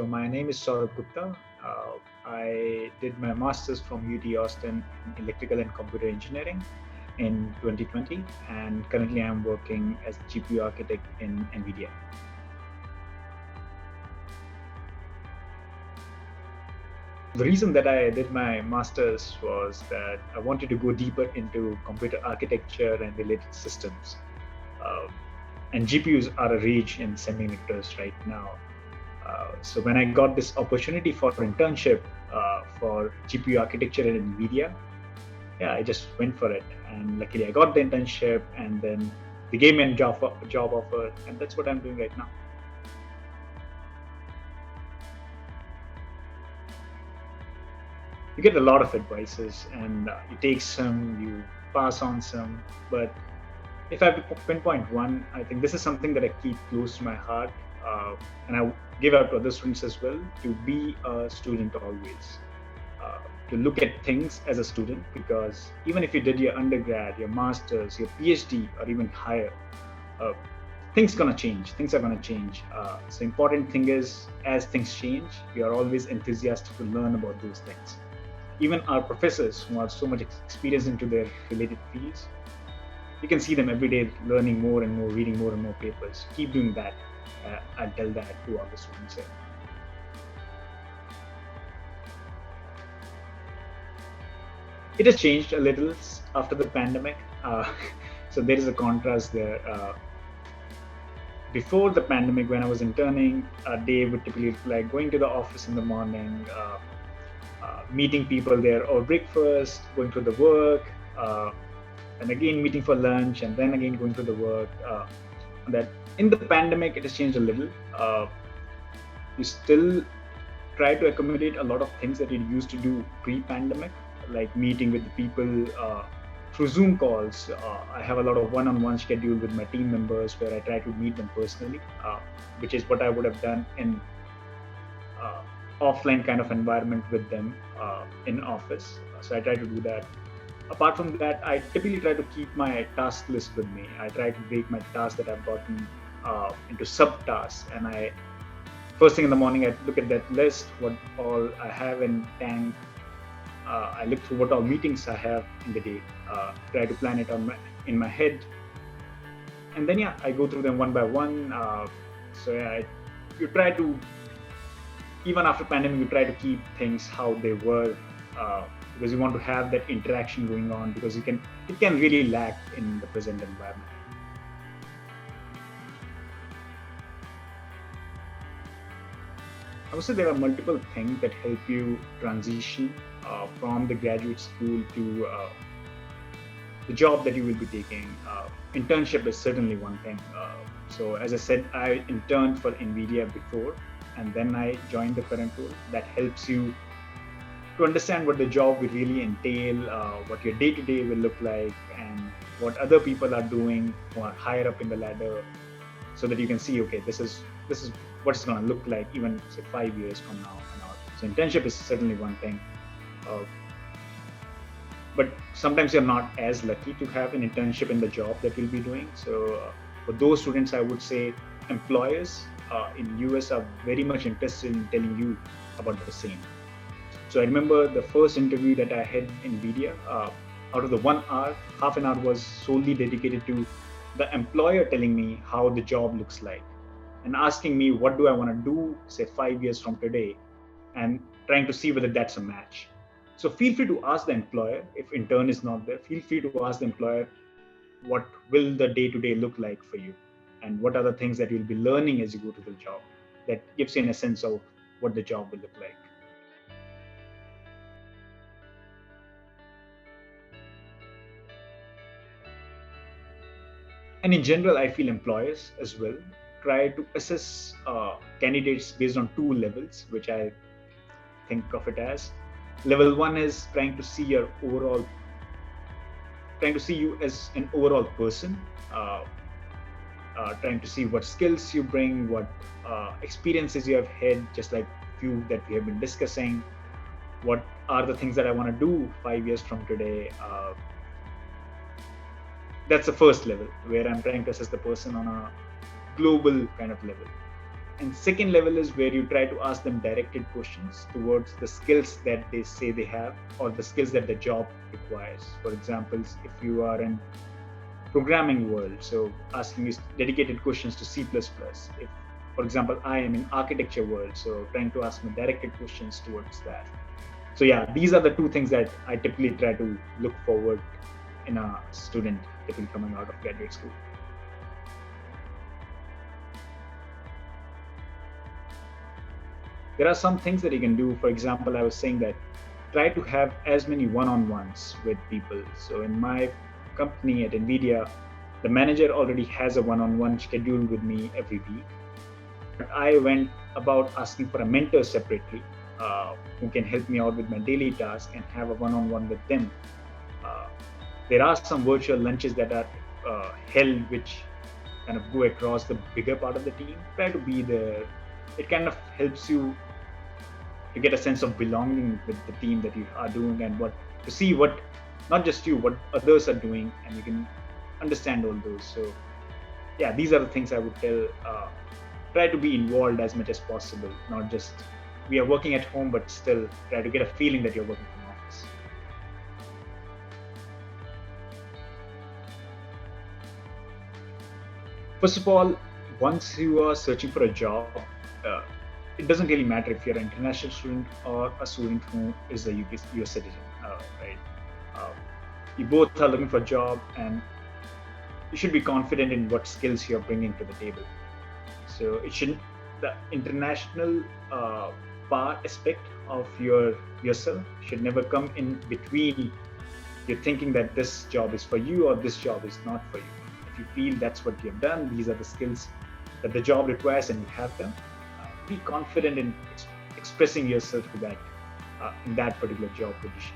So my name is Saurabh Gupta. I did my master's from UT Austin in electrical and computer engineering in 2020, and currently I'm working as a GPU architect in NVIDIA. The reason that I did my master's was that I wanted to go deeper into computer architecture and related systems. Uh, and GPUs are a rage in semiconductors right now. So when I got this opportunity for internship for GPU architecture at NVIDIA, yeah, I just went for it. And luckily I got the internship, and then they gave me a job offer, and that's what I'm doing right now. You get a lot of advices, and you take some, you pass on some. But if I have to pinpoint one, I think this is something that I keep close to my heart, and I give out to other students as well, to be a student always. Uh, to look at things as a student, because even if you did your undergrad, your master's, your PhD, or even higher, uh, things gonna change. Things are gonna change. So important thing is, as things change, we are always enthusiastic to learn about those things. Even our professors who have so much experience into their related fields, you can see them every day learning more and more, reading more and more papers. Keep doing that. I tell that to all the students here. It has changed a little after the pandemic. So there is a contrast there. Before the pandemic, when I was interning, a day would typically look like going to the office in the morning, meeting people there or breakfast, going to the work, and again meeting for lunch, and then again going to the work. That in the pandemic, it has changed a little. You still try to accommodate a lot of things that you used to do pre-pandemic, like meeting with the people through Zoom calls. I have a lot of one-on-one schedule with my team members where I try to meet them personally, which is what I would have done in uh, offline kind of environment with them in office. So I try to do that. Apart from that, I typically try to keep my task list with me. I try to break my tasks that I've gotten into sub-tasks, and I first thing in the morning, I look at that list, what all I have in tank. I look through what all meetings I have in the day, try to plan it in my head, and then yeah, I go through them one by one. So yeah, you try to, even after pandemic, you try to keep things how they were, because you want to have that interaction going on, because it can really lack in the present environment. I would say there are multiple things that help you transition from the graduate school to the job that you will be taking. Internship is certainly one thing. So as I said, I interned for NVIDIA before, and then I joined the current role. That helps you to understand what the job will really entail, what your day-to-day will look like, and what other people are doing who are higher up in the ladder, so that you can see, okay, this is what it's going to look like even say 5 years from now and all. So internship is certainly one thing, but sometimes you're not as lucky to have an internship in the job that you'll be doing. So for those students, I would say employers in US are very much interested in telling you about the same. So I remember the first interview that I had in NVIDIA, out of the 1 hour, half an hour was solely dedicated to the employer telling me how the job looks like, and asking me what do I want to do, say 5 years from today, and trying to see whether that's a match. So feel free to ask the employer. If intern is not there, feel free to ask the employer, what will the day-to-day look like for you, and what are the things that you'll be learning as you go to the job. That gives you a sense of what the job will look like. And in general, I feel employers as well try to assess candidates based on two levels, which I think of it as. Level one is trying to see you as an overall person, uh, trying to see what skills you bring, what experiences you have had, just like few that we have been discussing. What are the things that I want to do 5 years from today? That's the first level, where I'm trying to assess the person on a global kind of level. And second level is where you try to ask them directed questions towards the skills that they say they have or the skills that the job requires. For example, if you are in programming world, so asking is dedicated questions to C++. If, for example, I am in architecture world, so trying to ask me directed questions towards that. So yeah, these are the two things that I typically try to look forward in a student typically coming out of graduate school. There are some things that you can do. For example, I was saying that try to have as many one-on-ones with people. So in my company at NVIDIA, the manager already has a one-on-one scheduled with me every week. But I went about asking for a mentor separately who can help me out with my daily tasks and have a one-on-one with them. Uh, there are some virtual lunches that are held, which kind of go across the bigger part of the team. Try to be there. It kind of helps you to get a sense of belonging with the team that you are doing, and what to see what not just you, what others are doing, and you can understand all those. So yeah, these are the things I would tell. Try to be involved as much as possible, not just we are working at home, but still try to get a feeling that you're working from office. First of all, once you are searching for a job, uh, it doesn't really matter if you're an international student or a student who is a US citizen, right? Uh, you both are looking for a job, and you should be confident in what skills you're bringing to the table. So it shouldn't, the international part aspect of yourself should never come in between. You're thinking that this job is for you or this job is not for you. If you feel that's what you've done, these are the skills that the job requires, and you have them, be confident in expressing yourself to that in that particular job position.